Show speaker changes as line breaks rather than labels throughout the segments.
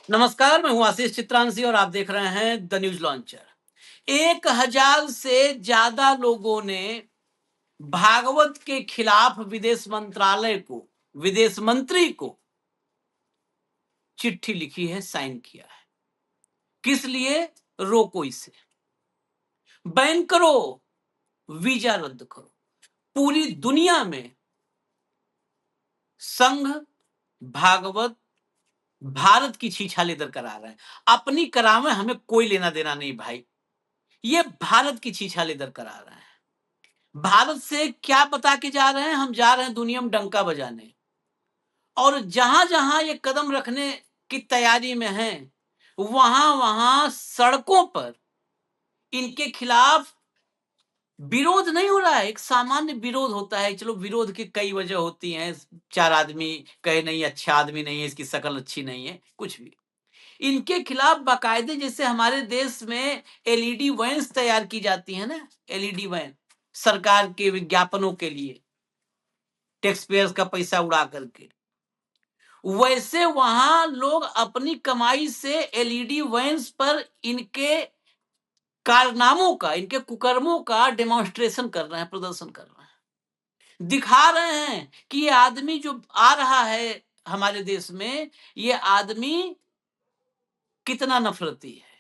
नमस्कार, मैं हूं आशीष चित्रांशी और आप देख रहे हैं द न्यूज लॉन्चर। 1000 से ज्यादा लोगों ने भागवत के खिलाफ विदेश मंत्रालय को, विदेश मंत्री को चिट्ठी लिखी है, साइन किया है। किस लिए? रोको इसे, बैन करो, वीजा रद्द करो। पूरी दुनिया में संघ भागवत भारत की छीछालेदर करा रहे हैं। अपनी करावे, हमें कोई लेना देना नहीं भाई, ये भारत की छीछालेदर करा रहे हैं। भारत से क्या बता के जा रहे हैं? हम जा रहे हैं दुनिया में डंका बजाने। और जहां जहां ये कदम रखने की तैयारी में हैं, वहां वहां सड़कों पर इनके खिलाफ विरोध नहीं हो रहा है। एक सामान्य विरोध होता है, चलो विरोध की कई वजह होती हैं। 4 आदमी कहे नहीं, अच्छा आदमी नहीं है, इसकी शक्ल अच्छी नहीं है, कुछ भी। इनके खिलाफ बाकायदे, जैसे हमारे देश में एलईडी वैन्स तैयार की जाती है ना, एलईडी वैन सरकार के विज्ञापनों के लिए, टैक्स पेयर्स का पैसा उड़ा करके, वैसे वहां लोग अपनी कमाई से एलईडी वैन्स पर इनके कारनामों का, इनके कुकर्मों का डेमोन्स्ट्रेशन कर रहे हैं, प्रदर्शन कर रहे हैं, दिखा रहे हैं कि ये आदमी जो आ रहा है हमारे देश में, ये आदमी कितना नफरती है,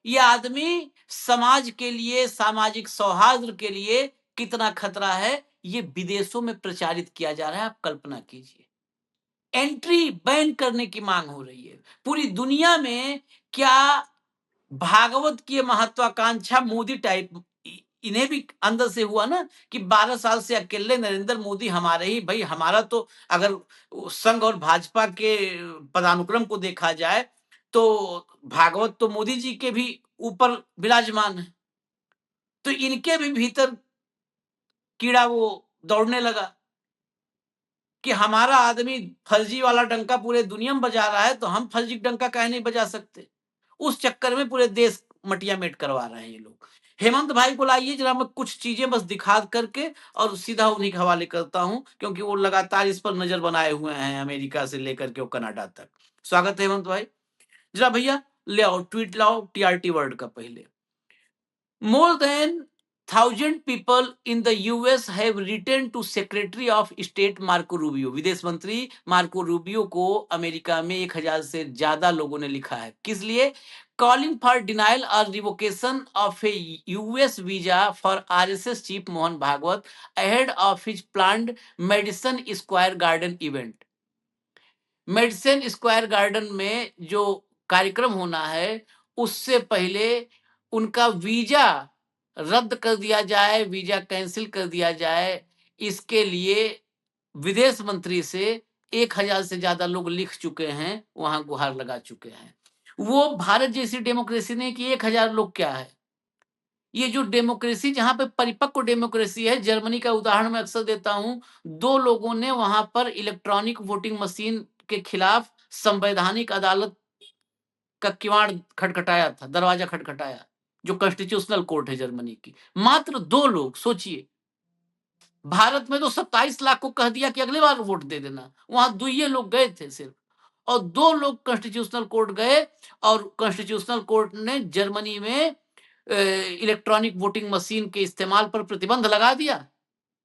ये आदमी समाज के लिए, सामाजिक सौहार्द के लिए कितना खतरा है। ये विदेशों में प्रचारित किया जा रहा है। आप कल्पना कीजिए, एंट्री बैन करने की मांग हो रही है पूरी दुनिया में। क्या भागवत की महत्वाकांक्षा मोदी टाइप इन्हें भी अंदर से हुआ ना कि 12 साल से अकेले नरेंद्र मोदी हमारे ही भाई, हमारा तो अगर संघ और भाजपा के पदानुक्रम को देखा जाए तो भागवत तो मोदी जी के भी ऊपर विराजमान है। तो इनके भी भीतर कीड़ा वो दौड़ने लगा कि हमारा आदमी फर्जी वाला डंका पूरे दुनिया में बजा रहा है, तो हम फर्जी डंका काहे नहीं बजा सकते। उस चक्कर में पूरे देश मटिया मेट करवा रहे हैं ये लोग। हेमंत भाई को लाइए जरा, मैं कुछ चीजें बस दिखा करके और सीधा उन्हीं के हवाले करता हूं, क्योंकि वो लगातार इस पर नजर बनाए हुए हैं, अमेरिका से लेकर के कनाडा तक। स्वागत है हेमंत भाई। जरा भैया ले आओ, ट्वीट लाओ टीआरटी वर्ल्ड का पहले। More than 1,000 people in the US have written to Secretary of State Marco Rubio. विदेश मंत्री मार्को रूबियो को अमेरिका में 1000 से ज्यादा लोगों ने लिखा है। किस लिए? Calling for denial or revocation of a US visa for RSS chief Mohan Bhagwat ahead of his planned Madison Square Garden event. Medicine Square garden में जो कार्यक्रम होना है, उससे पहले उनका वीजा रद्द कर दिया जाए, वीजा कैंसिल कर दिया जाए। इसके लिए विदेश मंत्री से 1000 से ज्यादा लोग लिख चुके हैं, वहां गुहार लगा चुके हैं। वो भारत जैसी डेमोक्रेसी नहीं कि 1000 लोग क्या है। ये जो डेमोक्रेसी, जहां पे परिपक्व डेमोक्रेसी है, जर्मनी का उदाहरण मैं अक्सर देता हूं। 2 लोगों ने वहां पर इलेक्ट्रॉनिक वोटिंग मशीन के खिलाफ संवैधानिक अदालत का किवाड़ खटखटाया था, दरवाजा खटखटाया, जो कॉन्स्टिट्यूशनल कोर्ट है जर्मनी की। मात्र 2 लोग। सोचिए, भारत में तो 27 लाख को कह दिया कि अगली बार वोट दे देना, वहां 2 ही लोग गए थे सिर्फ, और 2 लोग कॉन्स्टिट्यूशनल कोर्ट गए, और कॉन्स्टिट्यूशनल कोर्ट ने जर्मनी में इलेक्ट्रॉनिक वोटिंग मशीन के इस्तेमाल पर प्रतिबंध लगा दिया।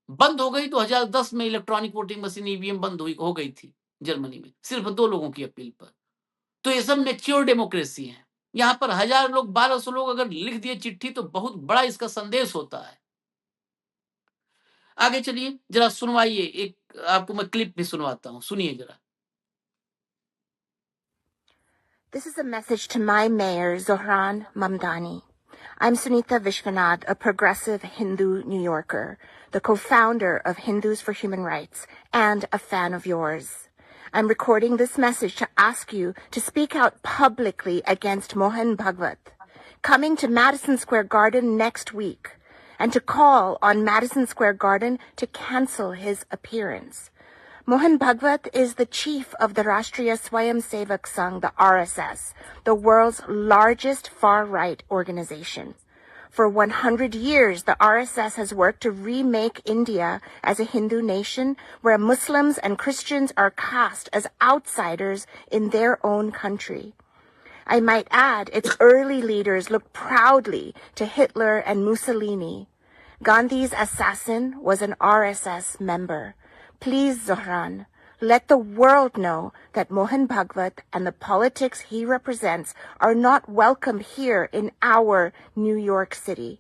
बंद हो गई 2010 में इलेक्ट्रॉनिक वोटिंग मशीन, ईवीएम बंद हो गई थी जर्मनी में, सिर्फ 2 लोगों की अपील पर। तो ये सब मैच्योर डेमोक्रेसी है। यहाँ पर 1000 लोग, 1200 लोग अगर लिख दिए चिट्ठी, तो बहुत बड़ा इसका संदेश होता है। आगे चलिए, जरा सुनवाइए, एक आपको मैं क्लिप भी सुनवाता हूँ, सुनिए जरा।
This is a message to my mayor, Zohran Mamdani. I'm Sunita Vishwanath, a progressive Hindu New Yorker, the co-founder of Hindus for Human Rights, and a fan of yours. I'm recording this message to ask you to speak out publicly against Mohan Bhagwat, coming to Madison Square Garden next week, and to call on Madison Square Garden to cancel his appearance. Mohan Bhagwat is the chief of the Rashtriya Swayamsevak Sangh, the RSS, the world's largest far-right organization. For 100 years, the RSS has worked to remake India as a Hindu nation where Muslims and Christians are cast as outsiders in their own country. I might add, its early leaders looked proudly to Hitler and Mussolini. Gandhi's assassin was an RSS member. Please, Zohran, let the world know that Mohan Bhagwat and the politics he represents are not welcome here in our New York City.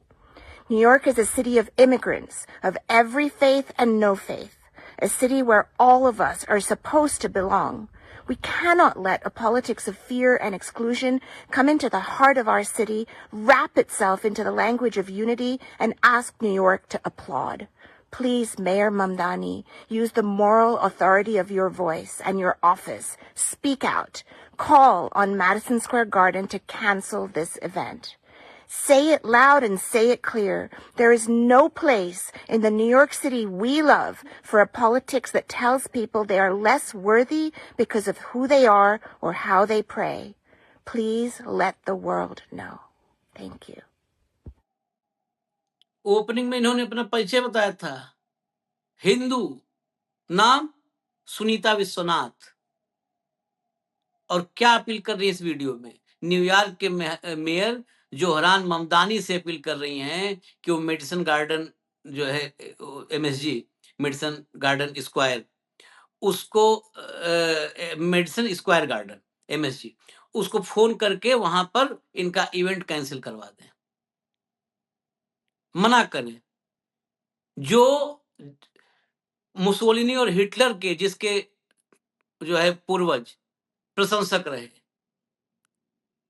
New York is a city of immigrants, of every faith and no faith, a city where all of us are supposed to belong. We cannot let a politics of fear and exclusion come into the heart of our city, wrap itself into the language of unity, and ask New York to applaud. Please, Mayor Mamdani, use the moral authority of your voice and your office. Speak out. Call on Madison Square Garden to cancel this event. Say it loud and say it clear. There is no place in the New York City we love for a politics that tells people they are less worthy because of who they are or how they pray. Please let the world know. Thank you.
Opening में इन्होंने अपना परिचय बताया था। हिंदू, नाम सुनीता विश्वनाथ। और क्या appeal कर रही है इस वीडियो में? न्यूयॉर्क के मेयर जोहरान ममदानी से अपील कर रही हैं कि वो मेडिसन गार्डन जो है एमएसजी, मेडिसन गार्डन स्क्वायर, उसको मेडिसन स्क्वायर गार्डन एमएसजी, उसको फोन करके वहां पर इनका इवेंट कैंसिल करवा दें, मना करें। जो मुसोलिनी और हिटलर के जिसके जो है पूर्वज प्रशंसक रहे,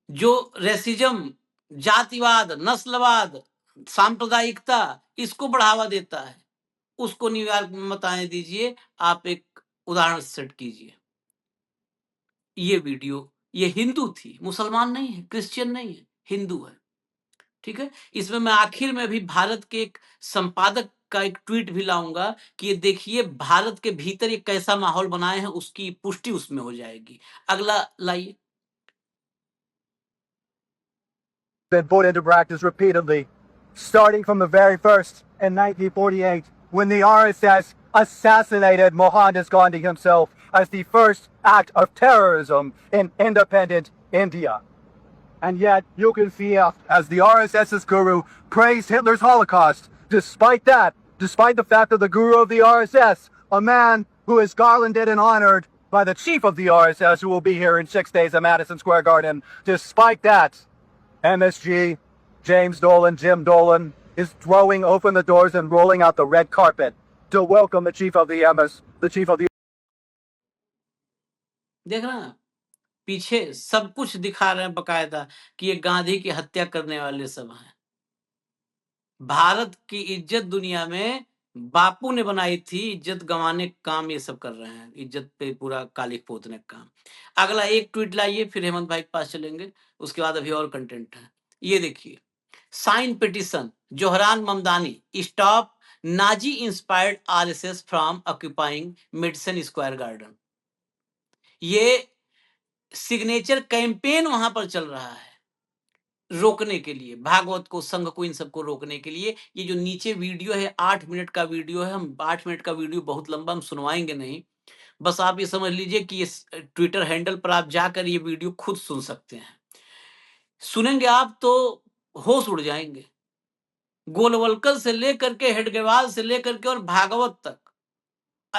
जो रेसिज्म, जातिवाद, नस्लवाद, सांप्रदायिकता, इसको बढ़ावा देता है, उसको न्यूयॉर्क में मत आने दीजिए। आप एक उदाहरण सेट कीजिए। ये वीडियो, ये हिंदू थी, मुसलमान नहीं है, क्रिश्चियन नहीं है, हिंदू है। ठीक है। इसमें मैं आखिर में भी भारत के एक संपादक का एक ट्वीट भी लाऊंगा कि ये देखिए भारत के भीतर ये कैसा माहौल बनाए हैं, उसकी पुष्टि उसमें हो जाएगी। अगला लाइए।
Been put into practice repeatedly, starting from the very first in 1948, when the RSS assassinated Mohandas Gandhi himself as the first act of terrorism in independent India. And yet, you can see as the RSS's guru praised Hitler's Holocaust, despite that, despite the fact that the guru of the RSS, a man who is garlanded and honored by the chief of the RSS, who will be here in 6 days at Madison Square Garden, despite that, MSG, James Dolan, Jim Dolan, is throwing open the doors and rolling out the red carpet to welcome the chief of the MS, the chief of the...
देख रहे हैं पीछे सब कुछ दिखा रहे हैं बकायदा कि ये गांधी की हत्या करने वाले सब हैं। भारत की इज्जत दुनिया में बापू ने बनाई थी, इज्जत गंवाने का काम ये सब कर रहे हैं, इज्जत पे पूरा कालिक पोतने का काम। अगला एक ट्वीट लाइए, फिर हेमंत भाई के पास चलेंगे, उसके बाद अभी और कंटेंट है। ये देखिए, sign petition Zohran Mamdani, stop Nazi inspired RSS from occupying Madison Square Garden. ये सिग्नेचर कैंपेन वहां पर चल रहा है रोकने के लिए, भागवत को, संघ को, इन सबको रोकने के लिए। ये जो नीचे वीडियो है 8 मिनट का वीडियो है, हम 8 मिनट का वीडियो बहुत लंबा हम सुनवाएंगे नहीं, बस आप ये समझ लीजिए कि इस ट्विटर हैंडल पर आप जाकर ये वीडियो खुद सुन सकते हैं। सुनेंगे आप तो होश उड़ जाएंगे। गोलवलकर से लेकर के हेडगेवार से लेकर के और भागवत तक,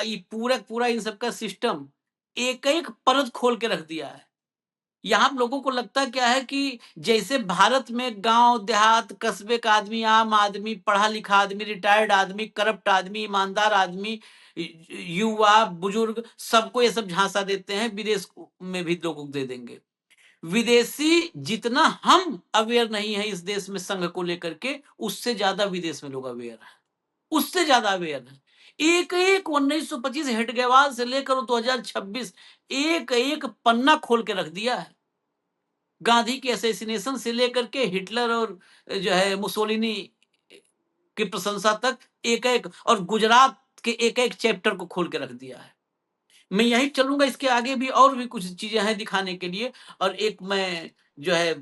ये पूरा इन सबका सिस्टम एक एक परत खोल के रख दिया है। यहाँ लोगों को लगता क्या है कि जैसे भारत में गांव देहात कस्बे का आदमी, आम आदमी, पढ़ा लिखा आदमी, रिटायर्ड आदमी, करप्ट आदमी, ईमानदार आदमी, युवा, बुजुर्ग, सबको ये सब झांसा देते हैं, विदेश में भी लोगों को दे देंगे। विदेशी जितना हम अवेयर नहीं है इस देश में संघ को लेकर के, उससे ज्यादा विदेश में लोग अवेयर है, उससे ज्यादा अवेयर है। एक एक 1925 हेडगेवार से लेकर 2026 एक एक पन्ना खोल के रख दिया है। गांधी के असैसिनेशन से लेकर के हिटलर और जो है मुसोलिनी की प्रशंसा तक एक एक, और गुजरात के एक एक चैप्टर को खोल के रख दिया है। मैं यही चलूंगा, इसके आगे भी और भी कुछ चीजें हैं दिखाने के लिए। और एक मैं जो है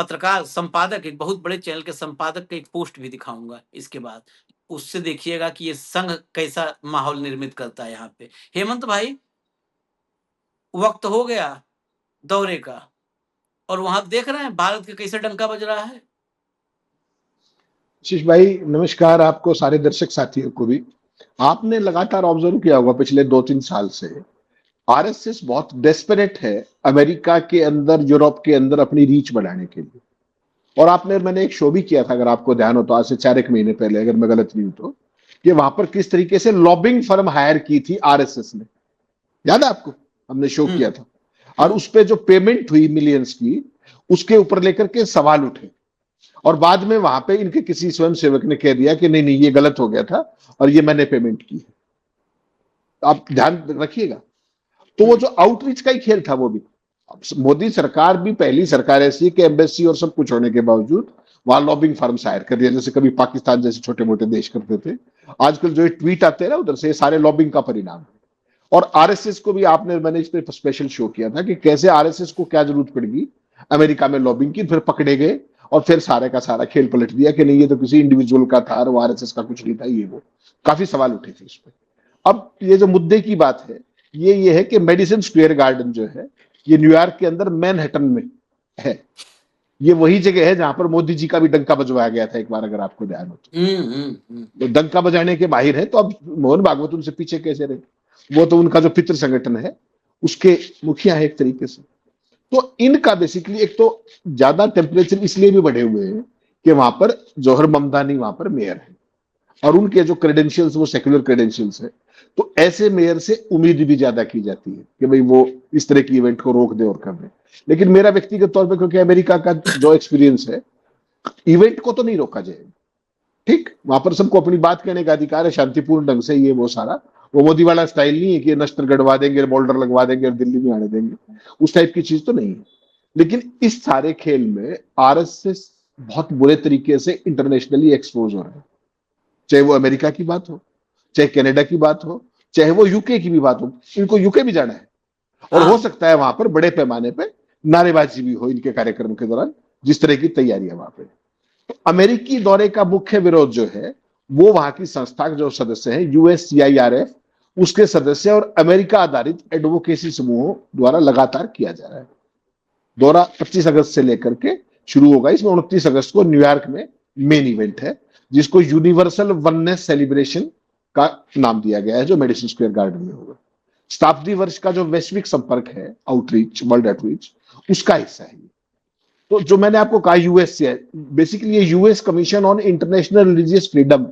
पत्रकार संपादक, एक बहुत बड़े चैनल के संपादक का एक पोस्ट भी दिखाऊंगा इसके बाद, उससे देखिएगा कि ये संघ कैसा माहौल निर्मित करता है यहाँ पे। हेमंत भाई, वक्त हो गया दौरे का, और वहां देख रहे हैं भारत के कैसे डंका बज रहा है।
आशीष भाई नमस्कार, आपको सारे दर्शक साथियों को भी। आपने लगातार ऑब्जर्व किया होगा पिछले 2-3 साल से आरएसएस बहुत डेस्परेट है अमेरिका के अंदर, यूरोप के अंदर अपनी रीच बढ़ाने के लिए। और मैंने एक शो भी किया था, अगर आपको ध्यान हो तो, आज से 4 महीने पहले, अगर मैं गलत नहीं हूं तो, कि वहां पर किस तरीके से लॉबिंग फर्म हायर की थी आरएसएस ने। याद है आपको? हमने शो किया था और उस पे जो पेमेंट हुई मिलियंस की, उसके ऊपर लेकर के सवाल उठे। और बाद में वहां पे इनके किसी स्वयं सेवक ने कह दिया कि नहीं नहीं, ये गलत हो गया था और ये मैंने पेमेंट की है। आप ध्यान रखिएगा। तो वो जो आउटरीच का ही खेल था वो भी। मोदी सरकार भी पहली सरकार ऐसी है कि एम्बेसी और सब कुछ होने के बावजूद वहां लॉबिंग फर्म्स हायर कर दिया, जैसे कभी पाकिस्तान जैसे छोटे मोटे देश करते थे। आजकल जो ट्वीट आते हैं ना उधर से, ये सारे लॉबिंग का परिणाम है। और आरएसएस को भी मैंने इस पे स्पेशल शो किया था कि कैसे आरएसएस को क्या जरूरत पड़ेगी अमेरिका में लॉबिंग की। फिर पकड़े गए और फिर सारे का सारा खेल पलट दिया कि नहीं, ये तो किसी इंडिविजुअल का था और वो आरएसएस का कुछ नहीं था, ये वो काफी सवाल उठे थे इस पे। अब ये जो मुद्दे की बात है ये है कि मेडिसन स्क्वायर गार्डन जो है, ये न्यूयॉर्क के अंदर मैनहट्टन में है। ये वही जगह है जहां पर मोदी जी का भी डंका बजवाया गया था एक बार, अगर आपको ध्यान हो तो। डंका बजाने के माहिर है, तो अब मोहन भागवत उनसे पीछे कैसे रहे? वो तो उनका जो पितृ संगठन है उसके मुखिया है एक तरीके से। तो इनका बेसिकली एक तो ज्यादा टेम्परेचर इसलिए भी बढ़े हुए हैं कि वहां पर जौहर ममदानी वहां पर मेयर है और उनके जो क्रेडेंशियल्स वो सेक्युलर क्रेडेंशियल्स है। तो ऐसे मेयर से उम्मीद भी ज्यादा की जाती है कि भाई वो इस तरह की इवेंट को रोक दे और कर दे। लेकिन मेरा व्यक्तिगत तौर पर, क्योंकि अमेरिका का जो एक्सपीरियंस है, इवेंट को तो नहीं रोका जाएगा। ठीक, वहां पर सबको अपनी बात कहने का अधिकार है शांतिपूर्ण ढंग से। ये वो सारा वो मोदी वाला स्टाइल नहीं है कि नस्तर गड़वा देंगे, बॉर्डर लगवा देंगे और दिल्ली में आने देंगे, उस टाइप की चीज तो नहीं है। लेकिन इस सारे खेल में आरएसएस बहुत बुरे तरीके से इंटरनेशनली एक्सपोज हो रहा है। चाहे वो अमेरिका की बात हो, चाहे कनाडा की बात हो, चाहे वो यूके की भी बात हो। इनको यूके भी जाना है और हो सकता है वहां पर बड़े पैमाने पे नारेबाजी भी हो इनके कार्यक्रम के दौरान, जिस तरह की तैयारी है वहां पे। तो अमेरिकी दौरे का मुख्य विरोध जो है वो वहां की संस्था के जो सदस्य हैं, यूएससीआईआरएफ, उसके सदस्य और अमेरिका आधारित एडवोकेसी समूहों द्वारा लगातार किया जा रहा है। दौरा 25 अगस्त से लेकर के शुरू होगा। इसमें 29 अगस्त को न्यूयॉर्क में मेन इवेंट है, जिसको यूनिवर्सल वननेस सेलिब्रेशन का नाम दिया गया है, जो मेडिसन स्क्वायर गार्डन में होगा। शताब्दी वर्ष का जो वैश्विक संपर्क है, आउटरीच, वर्ल्ड आउटरीच, उसका हिस्सा है। तो जो मैंने आपको कहा यूएस से है, बेसिकली ये US commission on international religious freedom,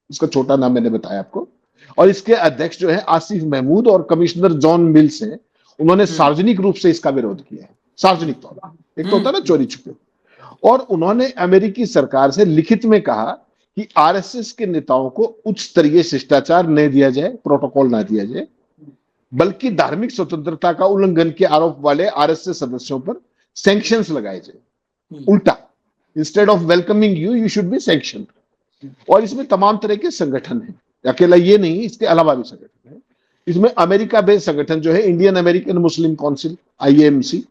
इसका छोटा नाम मैंने बताया आपको। और इसके अध्यक्ष जो है आसिफ महमूद और कमिश्नर जॉन मिल्स हैं। उन्होंने सार्वजनिक रूप से इसका विरोध किया है, सार्वजनिक तौर पर। एक तो होता है ना चोरी छुपे। और उन्होंने अमेरिकी सरकार से लिखित में कहा कि आरएसएस के नेताओं को उच्च स्तरीय शिष्टाचार न दिया जाए, प्रोटोकॉल ना दिया जाए, बल्कि धार्मिक स्वतंत्रता का उल्लंघन के आरोप वाले आरएसएस सदस्यों पर सैंक्शंस लगाए जाए। उल्टा, instead of welcoming you, you should be sanction. और इसमें तमाम तरह के संगठन हैं, अकेला ये नहीं, इसके अलावा भी संगठन है। इसमें अमेरिका बेस्ड संगठन जो है Indian American Muslim Council, IAMC,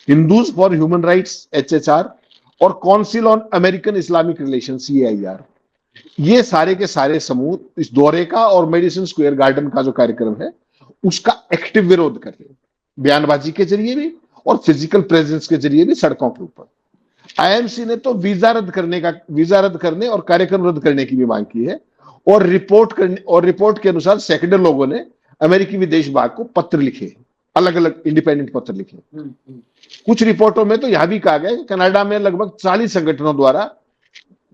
Hindus for Human Rights, HHR, और Council on American Islamic Relation, CAIR, ये सारे के सारे समूह इस दौरे का और मेडिसन स्क्वायर गार्डन का जो कार्यक्रम है उसका एक्टिव विरोध कर रहे हैं, बयानबाजी के जरिए भी और फिजिकल प्रेजेंस के जरिए भी सड़कों के ऊपर। आईएमसी ने तो वीजा रद्द करने और कार्यक्रम रद्द करने की भी मांग की है। और रिपोर्ट के अनुसार सैकड़ों लोगों ने अमेरिकी विदेश विभाग को पत्र लिखे, अलग अलग इंडिपेंडेंट पत्र लिखे। कुछ रिपोर्टों में तो यह भी कहा गया कि कनाडा में लगभग 40 संगठनों द्वारा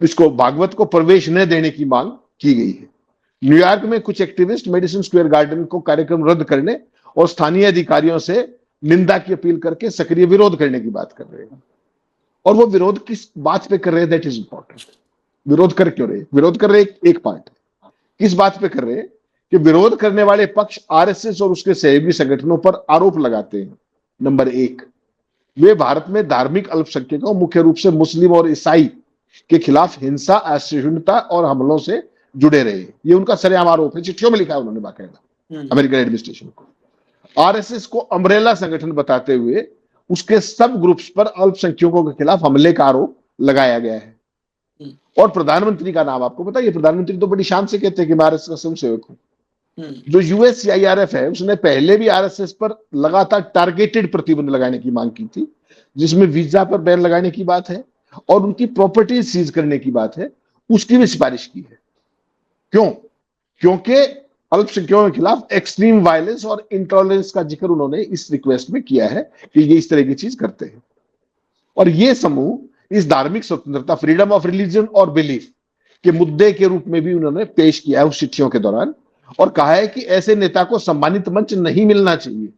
इसको भागवत को प्रवेश न देने की मांग की गई है। न्यूयॉर्क में कुछ एक्टिविस्ट मेडिसन स्क्वायर गार्डन को कार्यक्रम रद्द करने और स्थानीय अधिकारियों से निंदा की अपील करके सक्रिय विरोध करने की बात कर रहे हैं। और वो विरोध किस बात पे कर रहे हैं, दैट इज इंपॉर्टेंट। विरोध कर क्यों रहे? विरोध कर रहे एक पार्ट है, किस बात पे कर रहे हैं कि विरोध करने वाले पक्ष आरएसएस और उसके सहयोगी संगठनों पर आरोप लगाते हैं। नंबर 1, वे भारत में धार्मिक अल्पसंख्यकों, मुख्य रूप से मुस्लिम और ईसाई के खिलाफ हिंसा, असहिष्णुता और हमलों से जुड़े रहे। ये उनका सरेआम आरोप है, चिट्ठियों में लिखा है उन्होंने बाकायदा अमेरिकन एडमिनिस्ट्रेशन को। आरएसएस को अम्ब्रेला संगठन बताते हुए उसके सब ग्रुप्स पर अल्पसंख्यकों के खिलाफ हमले का आरोप लगाया गया है। और प्रधानमंत्री का नाम आपको पता है, प्रधानमंत्री तो बड़ी शान से कहते हैं कि मैं आरएसएस का स्वयंसेवक हूं। जो यूएससीआईआरएफ है उसने पहले भी आरएसएस पर लगातार टारगेटेड प्रतिबंध लगाने की मांग की थी, जिसमें वीजा पर बैन लगाने की बात है और उनकी प्रॉपर्टी सीज करने की बात है, उसकी भी सिफारिश की है। क्यों? क्योंकि अल्पसंख्यकों के खिलाफ एक्सट्रीम वायलेंस और इंटॉलरेंस का जिक्र उन्होंने इस रिक्वेस्ट में किया है कि ये इस तरह की चीज करते हैं। और ये समूह इस धार्मिक स्वतंत्रता, फ्रीडम ऑफ रिलीजन और बिलीफ के मुद्दे के रूप में भी उन्होंने पेश किया है उस चिट्ठियों के दौरान, और कहा है कि ऐसे नेता को सम्मानित मंच नहीं मिलना चाहिए।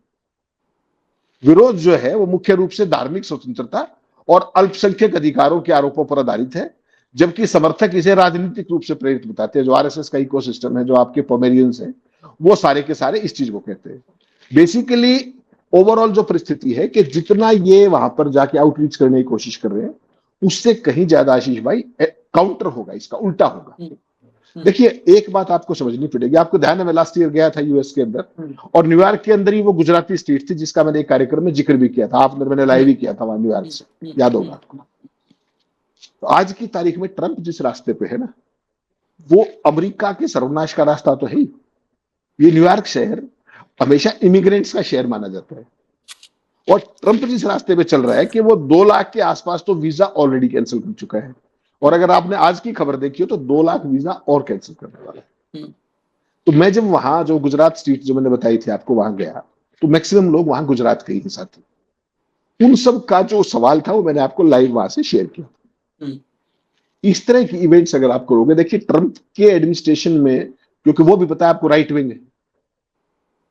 विरोध जो है वो मुख्य रूप से धार्मिक स्वतंत्रता और अल्पसंख्यक अधिकारों के आरोपों पर आधारित है, जबकि समर्थक इसे राजनीतिक रूप से प्रेरित बताते हैं। जो आरएसएस का इकोसिस्टम है, जो आपके पोमेरियंस हैं, वो सारे के सारे इस चीज को कहते हैं। बेसिकली ओवरऑल जो परिस्थिति है कि जितना ये वहां पर जाके आउटरीच करने की कोशिश कर रहे हैं, उससे कहीं ज्यादा आशीष भाई काउंटर होगा, इसका उल्टा होगा। देखिए, एक बात आपको समझनी पड़ेगी। आपको ध्यान है, मैं लास्ट ईयर गया था यूएस के अंदर, और न्यूयॉर्क के अंदर ही वो गुजराती स्ट्रीट थी जिसका मैंने एक कार्यक्रम में जिक्र भी किया था। आपने, मैंने लाइव ही किया था वहां न्यूयॉर्क से, याद होगा आपको। तो आज की तारीख में ट्रंप जिस रास्ते पे है ना, वो अमेरिका के सर्वनाश का रास्ता तो है ही। ये न्यूयॉर्क शहर हमेशा इमिग्रेंट्स का शहर माना जाता है, और ट्रंप जिस रास्ते पे चल रहा है कि वो 2 लाख के आसपास तो वीजा ऑलरेडी कैंसिल कर चुका है, और अगर आपने आज की खबर देखी हो तो 2 लाख वीजा और कैंसिल करने वाला है। तो मैं जब वहां जो गुजरात स्ट्रीट जो मैंने बताई थी आपको, वहां गया तो मैक्सिमम लोग वहां गुजरात के ही साथी। उन सब का जो सवाल था वो मैंने आपको लाइव वहां से शेयर किया। इस तरह की इवेंट्स अगर आप करोगे, देखिए ट्रंप के एडमिनिस्ट्रेशन में, क्योंकि वो भी पता है आपको राइट विंग है,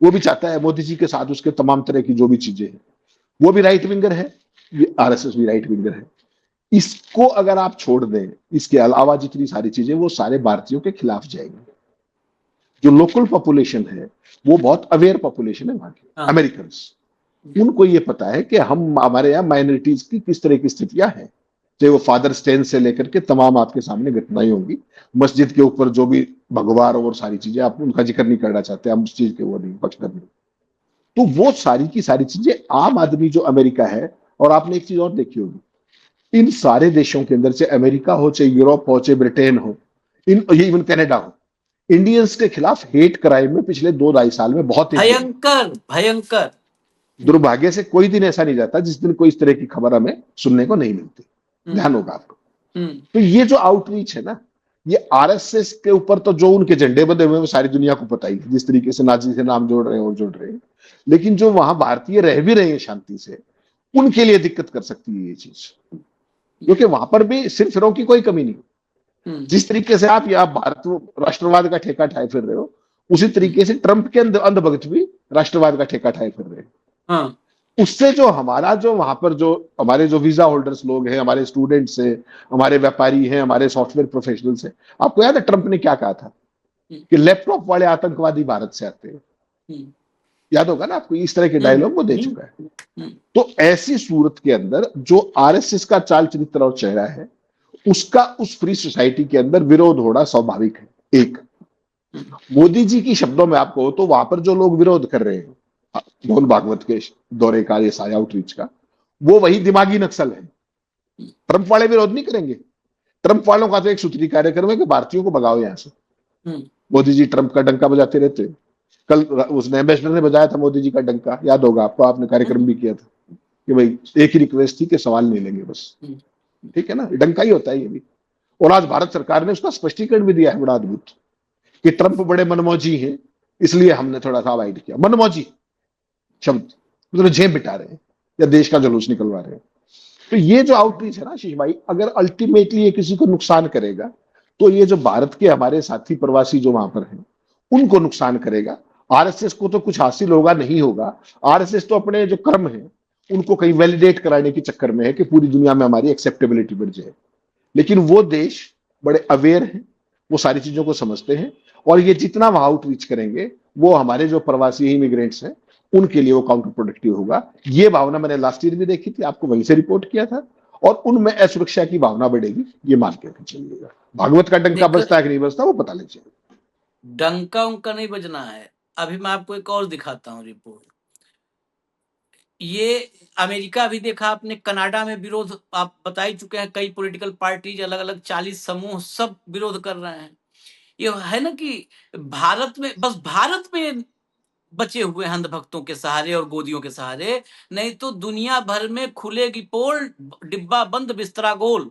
वो भी चाहता है मोदी जी के साथ उसके तमाम तरह की जो भी चीजें हैं, वो भी राइट विंगर है, ये आरएसएस भी राइट विंगर है। इसको अगर आप छोड़ दें, इसके अलावा जितनी सारी चीजें, वो सारे भारतीयों के खिलाफ जाएंगे। जो लोकल पॉपुलेशन है वो बहुत अवेयर पॉपुलेशन है वहां की, अमेरिकन। उनको ये पता है कि हम, हमारे यहाँ माइनॉरिटीज की किस तरह की स्थितियां हैं, चाहे वो फादर स्टेन से लेकर के तमाम आपके सामने घटनाएं होंगी। मस्जिद के ऊपर जो भी भगवार और सारी चीजें, आप उनका जिक्र नहीं करना चाहते, हम उस चीज के वो नहीं, पक्ष नहीं। तो वो सारी की सारी चीजें आम आदमी जो अमेरिका है, और आपने एक चीज और देखी होगी, इन सारे देशों के अंदर, चाहे अमेरिका हो, चाहे यूरोप हो, चाहे ब्रिटेन हो, इवन कनाडा हो, इंडियंस के खिलाफ हेट क्राइम में पिछले 2-2.5 साल में बहुत
भयंकर भयंकर।
दुर्भाग्य से कोई दिन ऐसा नहीं जाता जिस दिन कोई इस तरह की खबर हमें सुनने को नहीं मिलती। ध्यान होगा आपको। तो ये जो आउटरीच है ना, ये आरएसएस के ऊपर तो जो उनके झंडे बंधे हुए वो सारी दुनिया को पता ही है, जिस तरीके से नाजी से नाम जोड़ रहे हैं और जोड़ रहे हैं। लेकिन जो वहां भारतीय रह भी रहे हैं शांति से, उनके लिए दिक्कत कर सकती है ये चीज, क्योंकि वहां पर भी सिर्फ फिरों की कोई कमी नहीं। जिस तरीके से आप यहाँ भारत राष्ट्रवाद का ठेका ठाए फिर रहे हो, उसी तरीके से ट्रंप के अंधभक्त भी राष्ट्रवाद का ठेका ठाए फिर रहे हैं। उससे जो हमारा, जो वहां पर जो हमारे जो वीजा होल्डर्स लोग हैं, हमारे स्टूडेंट्स हैं, हमारे व्यापारी हैं, हमारे सॉफ्टवेयर प्रोफेशनल्स हैं, आपको याद है ट्रंप ने क्या कहा था कि लैपटॉप वाले आतंकवादी भारत से आते हैं? याद होगा ना आपको, इस तरह के डायलॉग वो दे चुका है। तो ऐसी सूरत के अंदर जो आरएसएस का चाल चरित्र और चेहरा है, उसका उस फ्री सोसाइटी के अंदर विरोध होना स्वाभाविक है। एक मोदी जी की शब्दों में आपको हो तो वहां पर जो लोग विरोध कर रहे हैं मोहन भागवत के दौरे का, ये सारे आउटरीच का, वो वही दिमागी नक्सल है। ट्रंप वाले विरोध नहीं करेंगे। ट्रंप वालों का तो एक सूत्री कार्यक्रम है कि भारतीयों को भगाओ यहां से। मोदी जी ट्रंप का डंका बजाते रहते हैं। कल उसने, एम्बेसडर ने बजाया था मोदी जी का डंका, याद होगा आपको, आपने कार्यक्रम भी किया था कि भाई एक ही रिक्वेस्ट थी कि सवाल नहीं लेंगे बस। ठीक है ना, डंका ही होता है ये भी। और आज भारत सरकार ने उसका स्पष्टीकरण भी दिया है बड़ा अद्भुत, कि ट्रंप बड़े मनमौजी हैं, इसलिए हमने थोड़ा सा अवॉइड किया। मनमौजी शब्द मतलब जेब बिठा रहे हैं या देश का जुलूस निकलवा रहे हैं। तो ये जो आउटरीच है ना आशीष भाई, अगर अल्टीमेटली ये किसी को नुकसान करेगा तो ये जो भारत के हमारे साथी प्रवासी जो वहां पर हैं उनको नुकसान करेगा। आरएसएस को तो कुछ हासिल होगा नहीं होगा। आरएसएस तो अपने जो कर्म है उनको कहीं वैलिडेट कराने के चक्कर में है कि पूरी दुनिया में हमारी एक्सेप्टेबिलिटी बढ़ जाए। लेकिन वो देश बड़े अवेयर हैं, वो सारी चीजों को समझते हैं, और ये जितना वहां आउटरीच करेंगे वो हमारे जो प्रवासी इमिग्रेंट्स हैं उनके लिए वो काउंटर प्रोडक्टिव होगा। ये भावना मैंने लास्ट ईयर भी देखी थी, आपको वहीं से रिपोर्ट किया था, और उनमें असुरक्षा की भावना बढ़ेगी, ये मान के चलिएगा। भागवत का डंका बजता है कि नहीं बजता वो पता लीजिए।
डंका उनका नहीं बजना है। अभी मैं आपको एक और दिखाता हूं रिपोर्ट। ये अमेरिका भी देखा आपने, कनाडा में विरोध आप बता ही चुके हैं, कई पॉलिटिकल पार्टीज अलग अलग 40 समूह सब विरोध कर रहे हैं। ये है ना कि भारत में, बस भारत में बचे हुए हैं अंधभक्तों के सहारे और गोदियों के सहारे, नहीं तो दुनिया भर में खुलेगी पोल, डिब्बा बंद बिस्तरा गोल।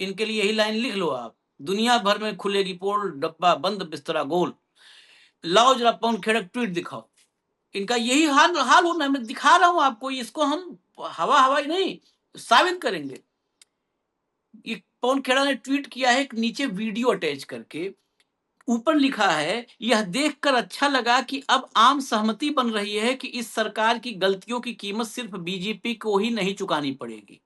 इनके लिए यही लाइन लिख लो आप, दुनिया भर में खुलेगी पोल, डब्बा बंद बिस्तरा गोल। लाओ जरा पवन खेड़क ट्वीट दिखाओ, इनका यही हाल हाल होना, मैं दिखा रहा हूं आपको, इसको हम हवा हवाई नहीं साबित करेंगे। ये पवन खेड़ा ने ट्वीट किया है, एक नीचे वीडियो अटैच करके, ऊपर लिखा है, यह देखकर अच्छा लगा कि अब आम सहमति बन रही है कि इस सरकार की गलतियों की कीमत सिर्फ बीजेपी को ही नहीं चुकानी पड़ेगी।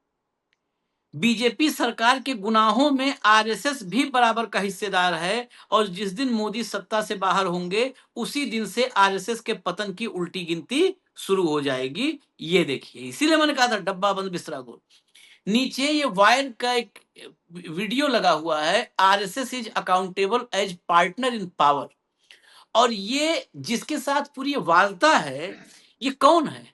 बीजेपी सरकार के गुनाहों में आरएसएस भी बराबर का हिस्सेदार है, और जिस दिन मोदी सत्ता से बाहर होंगे उसी दिन से आरएसएस के पतन की उल्टी गिनती शुरू हो जाएगी। ये देखिए, इसीलिए मैंने कहा था डब्बा बंद बिस्तरा गोल। नीचे ये वायर का एक वीडियो लगा हुआ है, RSS is accountable as partner in power, और ये जिसके साथ पूरी वार्ता है, ये कौन है?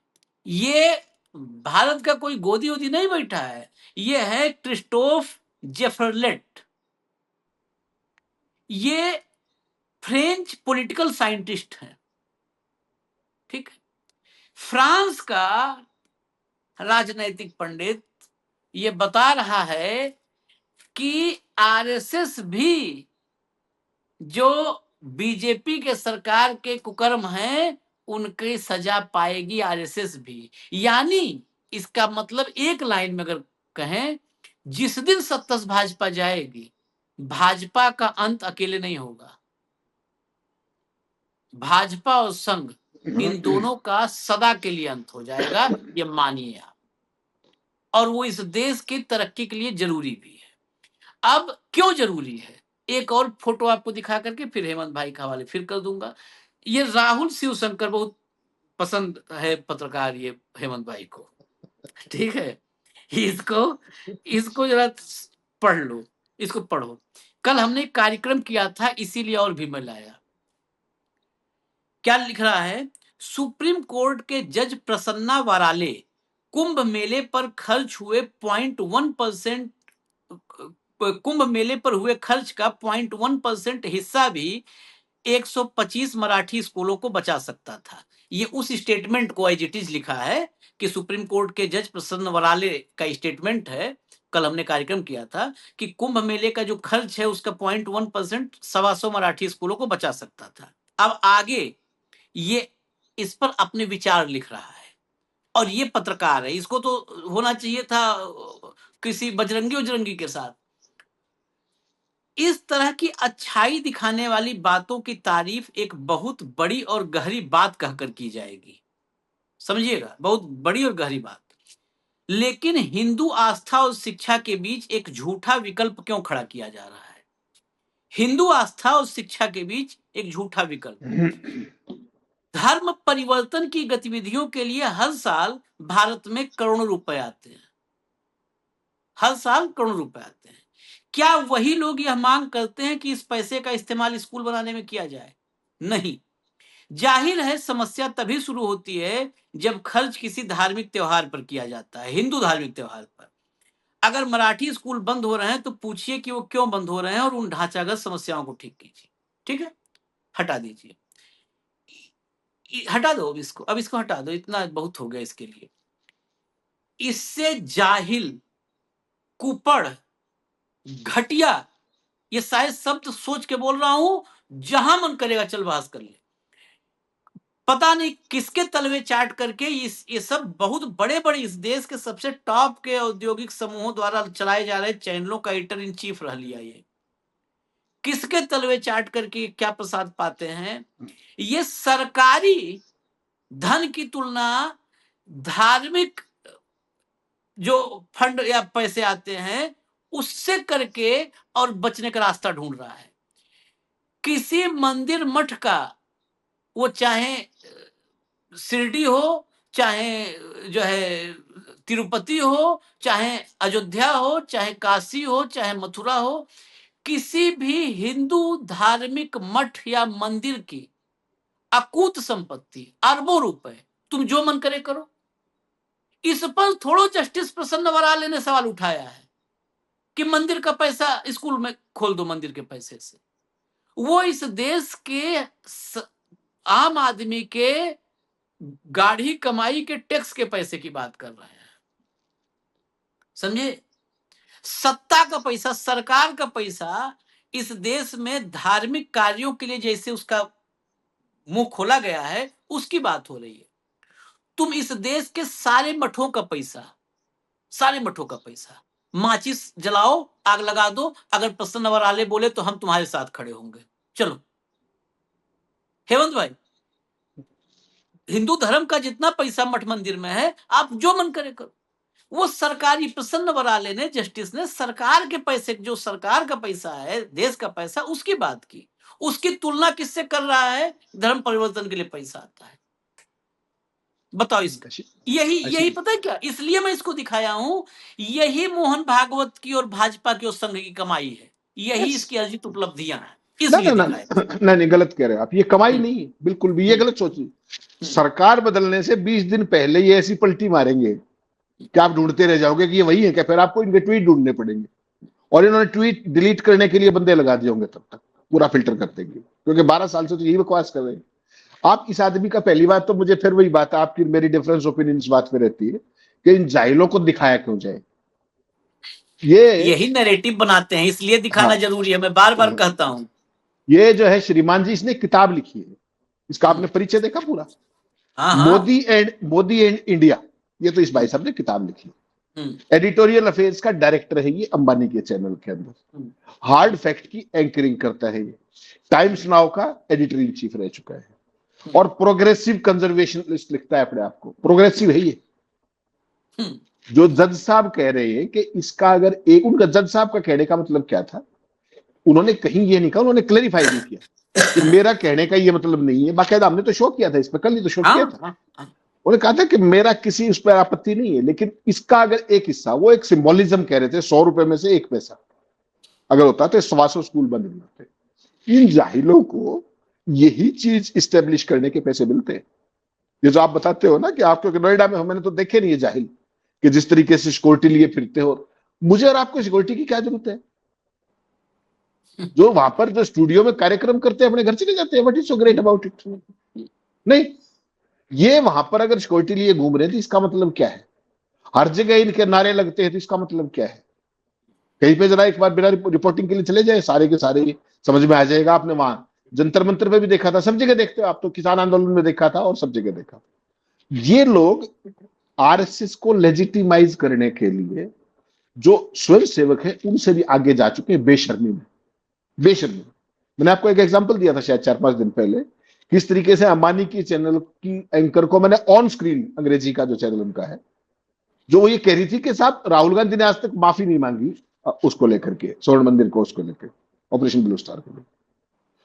ये भारत का कोई गोदी वोदी नहीं बैठा है, ये है क्रिस्टोफ जेफरलेट। ये फ्रेंच पॉलिटिकल साइंटिस्ट है, ठीक है, फ्रांस का राजनैतिक पंडित। ये बता रहा है कि आरएसएस भी जो बीजेपी के सरकार के कुकर्म हैं उनकी सजा पाएगी आरएसएस भी। यानी इसका मतलब एक लाइन में अगर कहें, जिस दिन सत्ता से भाजपा जाएगी, भाजपा का अंत अकेले नहीं होगा, भाजपा और संघ इन दोनों का सदा के लिए अंत हो जाएगा, ये मानिए आप। और वो इस देश की तरक्की के लिए जरूरी भी है। अब क्यों जरूरी है, एक और फोटो आपको दिखा करके फिर हेमंत भाई के हवाले फिर कर दूंगा। ये राहुल शिवशंकर, बहुत पसंद है पत्रकार ये हेमंत भाई को, ठीक है, इसको इसको जरा पढ़ लो, इसको पढ़ो। कल हमने एक कार्यक्रम किया था, इसीलिए और भी मैं लाया। क्या लिख रहा है, सुप्रीम कोर्ट के जज प्रसन्ना वाराले, कुंभ मेले पर खर्च हुए 0.1%, कुंभ मेले पर हुए खर्च का 0.1% हिस्सा भी 125 मराठी स्कूलों को बचा सकता था। ये उस स्टेटमेंट को एज इट इज लिखा है कि सुप्रीम कोर्ट के जज प्रसन्न वराले का स्टेटमेंट है, कल हमने कार्यक्रम किया था, कि कुंभ मेले का जो खर्च है उसका 0.1% 125 मराठी स्कूलों को बचा सकता था। अब आगे ये इस पर अपने विचार लिख रहा है, और ये पत्रकार है, इसको तो होना चाहिए था किसी बजरंगी उजरंगी के साथ। इस तरह की अच्छाई दिखाने वाली बातों की तारीफ एक बहुत बड़ी और गहरी बात कहकर की जाएगी, समझिएगा, बहुत बड़ी और गहरी बात। लेकिन हिंदू आस्था और शिक्षा के बीच एक झूठा विकल्प क्यों खड़ा किया जा रहा है? हिंदू आस्था और शिक्षा के बीच एक झूठा विकल्प। धर्म परिवर्तन की गतिविधियों के लिए हर साल भारत में करोड़ों रुपए आते हैं, हर साल करोड़ों रुपए आते हैं। क्या वही लोग यह मांग करते हैं कि इस पैसे का इस्तेमाल स्कूल बनाने में किया जाए? नहीं। जाहिर है समस्या तभी शुरू होती है जब खर्च किसी धार्मिक त्योहार पर किया जाता है, हिंदू धार्मिक त्योहार पर। अगर मराठी स्कूल बंद हो रहे हैं तो पूछिए कि वो क्यों बंद हो रहे हैं और उन ढांचागत समस्याओं को ठीक कीजिए। ठीक है, हटा दीजिए, हटा दो अब इसको हटा दो, इतना बहुत हो गया इसके लिए। इससे जाहिल, कुपड़, घटिया, ये शायद शब्द सोच के बोल रहा हूं, जहां मन करेगा चल बहस कर ले। पता नहीं किसके तलवे चाट करके ये सब बहुत बड़े बड़े इस देश के सबसे टॉप के औद्योगिक समूहों द्वारा चलाए जा रहे चैनलों का एडिटर इन चीफ रह लिया। ये किसके तलवे चाट करके क्या प्रसाद पाते हैं? ये सरकारी धन की तुलना धार्मिक जो फंड या पैसे आते हैं उससे करके और बचने का रास्ता ढूंढ रहा है। किसी मंदिर मठ का, वो चाहे शिरडी हो, चाहे जो है तिरुपति हो, चाहे अयोध्या हो, चाहे काशी हो, चाहे मथुरा हो, किसी भी हिंदू धार्मिक मठ या मंदिर की अकूत संपत्ति, अरबों रुपए, तुम जो मन करे करो, इस पर थोड़ो जस्टिस प्रसन्न वराले ने सवाल उठाया है कि मंदिर का पैसा स्कूल में खोल दो मंदिर के पैसे से। वो इस देश के आम आदमी के गाढ़ी कमाई के टैक्स के पैसे की बात कर रहे हैं, समझे? सत्ता का पैसा, सरकार का पैसा इस देश में धार्मिक कार्यों के लिए जैसे उसका मुंह खोला गया है, उसकी बात हो रही है। तुम इस देश के सारे मठों का पैसा, सारे मठों का पैसा, माचिस जलाओ, आग लगा दो, अगर प्रसन्न वराले बोले तो हम तुम्हारे साथ खड़े होंगे। चलो हेमंत भाई, हिंदू धर्म का जितना पैसा मठ मंदिर में है, आप जो मन करे करो। वो सरकारी, प्रसन्न वराले ने, जस्टिस ने सरकार के पैसे, जो सरकार का पैसा है, देश का पैसा, उसकी बात की। उसकी तुलना किससे कर रहा है? धर्म परिवर्तन के लिए पैसा आता है, बताओ इसका। यही पता है क्या, इसलिए मैं इसको दिखाया हूं, यही मोहन भागवत की और भाजपा की और संघ की कमाई है, यही इसकी अर्जित उपलब्धियां हैं, इसलिए दिखाया।
नहीं, गलत कह रहे हो आप। ये कमाई नहीं है, बिल्कुल भी, ये गलत सोचिए। सरकार बदलने से 20 दिन पहले ये ऐसी पलटी मारेंगे कि आप ढूंढते रह जाओगे कि ये वही है क्या, फिर आपको इनके ट्वीट ढूंढने पड़ेंगे। और इन्होंने ट्वीट डिलीट करने के लिए बंदे लगा दिए होंगे, तब तक पूरा फिल्टर कर देंगे, क्योंकि 12 साल से तो यही बकवास कर रहे हैं। आप इस आदमी का, पहली बात तो मुझे फिर वही बात है, आपकी मेरी डिफरेंस ओपिनियन इस बात पे रहती है कि इन जाहिलों को दिखाया क्यों जाए।
यही नैरेटिव बनाते हैं, इसलिए दिखाना जरूरी है, मैं बार बार कहता हूं।
ये जो है श्रीमान जी, इसने किताब लिखी है, इसका आपने परिचय देखा पूरा? मोदी एंड इंडिया, ये तो इस भाई साहब ने किताब लिखी। एडिटोरियल अफेयर्स का डायरेक्टर है ये, अंबानी के चैनल के अंदर। हार्ड फैक्ट की एंकरिंग करता है ये। टाइम्स नाउ का एडिटर इन चीफ रह चुका है, और प्रोग्रेसिव कंजर्वेशनिस्ट लिखता है अपने आप को। प्रोग्रेसिव है ये। जो जज साहब कह रहे हैं कि इसका अगर एक, उनका जज साहब का कहने का मतलब क्या था, उन्होंने कहीं ये नहीं कहा, उन्होंने क्लैरिफाई नहीं किया कि मेरा कहने का ये मतलब नहीं है। बाकायदा हमने तो शो किया था इस पर, कल ही तो शो किया था। उन्होंने कहा था कि मेरा किसी उस पर आपत्ति नहीं है, लेकिन इसका अगर एक हिस्सा, वो एक सिंबोलिज्म कह रहे थे, 100 रुपए में से 1 पैसा अगर होता तो 100 स्कूल बंद नहीं होते। इन जाहिलों को यही चीज इस्टेब्लिश करने के पैसे मिलते हैं। ये जो आप बताते हो ना कि आपको नोएडा में, मैंने तो देखे नहीं है जाहिल कि जिस तरीके से सिक्योरिटी लिए फिरते हो। मुझे और आपको सिक्योरिटी की क्या जरूरत है? जो वहां पर जो स्टूडियो में कार्यक्रम करते हैं, अपने घर चले जाते हैं। What is so great about it? नहीं, ये वहां पर अगर सिक्योरिटी लिए घूम रहे थे, इसका मतलब क्या है? हर जगह इनके नारे लगते हैं, तो इसका मतलब क्या है? कहीं पे जरा एक बार बिना रिपोर्टिंग के लिए चले जाए, सारे के सारे समझ में आ जाएगा। आपने वहां जंतर मंतर पे भी देखा था, सब जगह देखते हो आप तो, किसान आंदोलन में देखा था और सब जगह देखा। ये लोग आरएसएस को लेजिटिमाइज करने के लिए जो स्वयं सेवक है, उनसे भी आगे जा चुके हैं, बेशर्मी में। बेशर्मी। मैंने आपको एक एग्जांपल दिया था शायद 4-5 दिन पहले, किस तरीके से अंबानी की चैनल की एंकर को मैंने ऑन स्क्रीन, अंग्रेजी का जो चैनल उनका है, जो वो ये कह रही थी कि साहब राहुल गांधी ने आज तक माफी नहीं मांगी उसको लेकर के, स्वर्ण मंदिर को, उसको लेकर, ऑपरेशन ब्लू स्टार को लेकर,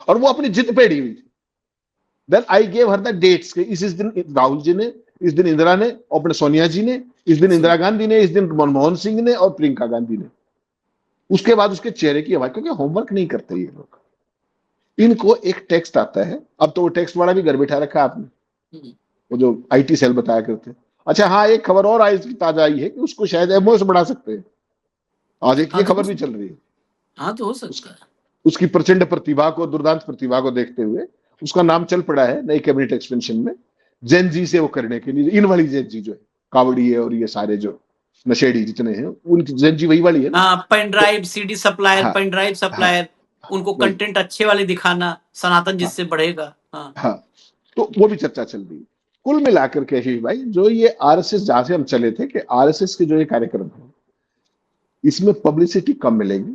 और वो अपनी जिद पे अड़ी हुई थी। Then I gave her the dates, इस दिन राहुल जी ने, इस दिन इंदिरा ने, अपने सोनिया जी ने, इस दिन इंदिरा गांधी ने, इस दिन मनमोहन सिंह ने और प्रियंका गांधी ने। उसके बाद उसके चेहरे की आवाज, क्योंकि होमवर्क नहीं करते ये लोग। इनको एक टेक्स्ट आता है, अब तो वो टेक्स्ट वाला भी घर बैठा रखा है आपने, वो जो आईटी सेल बताया करते हैं। अच्छा हाँ, एक खबर और आई, ताजा आई है कि उसको शायद एमओएस बढ़ा सकते हैं। आज एक ये खबर भी चल रही है।
हाँ, तो हो सकता है।
उसकी प्रचंड प्रतिभा को, दुर्दांत प्रतिभा को देखते हुए उसका नाम चल पड़ा है नई कैबिनेट एक्सपेंशन में, जेन जी से वो करने के लिए। इन वाली जेन जी जो है, कावड़ी है और ये सारे जो नशेड़ी जितने हैं, उनकी जेन जी वही वाली है ना।
हाँ, pen drive, CD supplier, pen drive supplier, उनको कंटेंट अच्छे वाले दिखाना, सनातन जिससे बढ़ेगा।
हाँ, तो वो भी चर्चा चल रही है। कुल मिलाकर के आशीष भाई, जो ये आरएसएस, जहां से हम चले थे कि आरएसएस के जो ये कार्यक्रम है, इसमें पब्लिसिटी कम मिलेगी,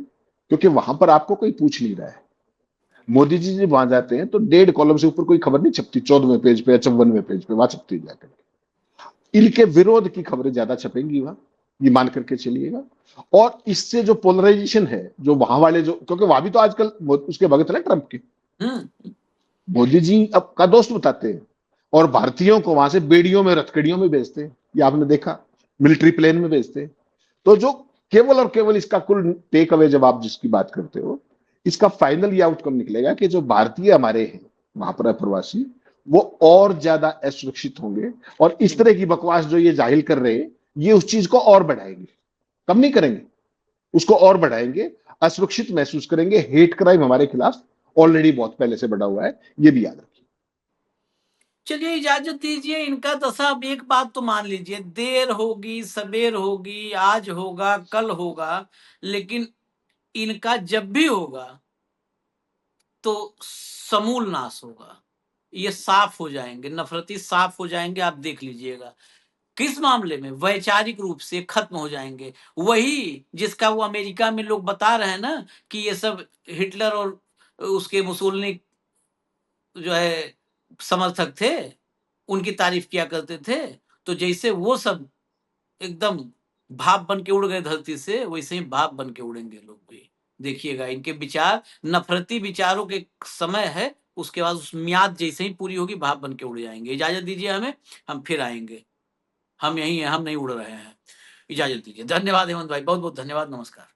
क्योंकि वहां पर आपको कोई पूछ नहीं रहा है। मोदी जी जब वहां जाते हैं तो 1.5 कॉलम से ऊपर कोई खबर नहीं छपती, 14वें पेज पे या 54वें पेज पे वहां छपती जाकर। इनके विरोध की खबरें ज्यादा छपेंगी वहां, ये मान करके चलिएगा। और इससे जो पोलराइजेशन है, जो वहां वाले जो, क्योंकि वहां भी तो आजकल उसके भगत है ट्रंप के, मोदी जी अब का दोस्त बताते हैं, और भारतीयों को वहां से बेड़ियों में, रथकड़ियों में भेजते हैं, ये आपने देखा, मिलिट्री प्लेन में भेजते हैं। तो जो केवल और केवल इसका कुल टेक अवे जब आप जिसकी बात करते हो, इसका फाइनल ये आउटकम निकलेगा कि जो भारतीय हमारे हैं वहां पर प्रवासी, वो और ज्यादा असुरक्षित होंगे, और इस तरह की बकवास जो ये जाहिल कर रहे हैं, ये उस चीज को और बढ़ाएंगे, कम नहीं करेंगे, उसको और बढ़ाएंगे, असुरक्षित महसूस करेंगे। हेट क्राइम हमारे खिलाफ ऑलरेडी बहुत पहले से बढ़ा हुआ है, ये भी याद रखिए।
चलिए इजाजत दीजिए, इनका दशा। अब एक बात तो मान लीजिए, देर होगी सबेर होगी, आज होगा कल होगा, लेकिन इनका जब भी होगा तो समूल नाश होगा। ये साफ हो जाएंगे, नफरती साफ हो जाएंगे, आप देख लीजिएगा। किस मामले में? वैचारिक रूप से खत्म हो जाएंगे। वही जिसका वो अमेरिका में लोग बता रहे हैं ना कि ये सब हिटलर और उसके मुसोलिनी जो है समर्थक थे, उनकी तारीफ किया करते थे। तो जैसे वो सब एकदम भाप बन के उड़ गए धरती से, वैसे ही भाप बन के उड़ेंगे लोग भी। देखिएगा, इनके विचार नफरती विचारों के समय है, उसके बाद उस मियाद जैसे ही पूरी होगी, भाप बन के उड़ जाएंगे। इजाजत दीजिए हमें, हम फिर आएंगे। हम यहीं हैं, हम नहीं उड़ रहे हैं। इजाजत दीजिए। धन्यवाद हेमंत भाई, बहुत बहुत धन्यवाद। नमस्कार।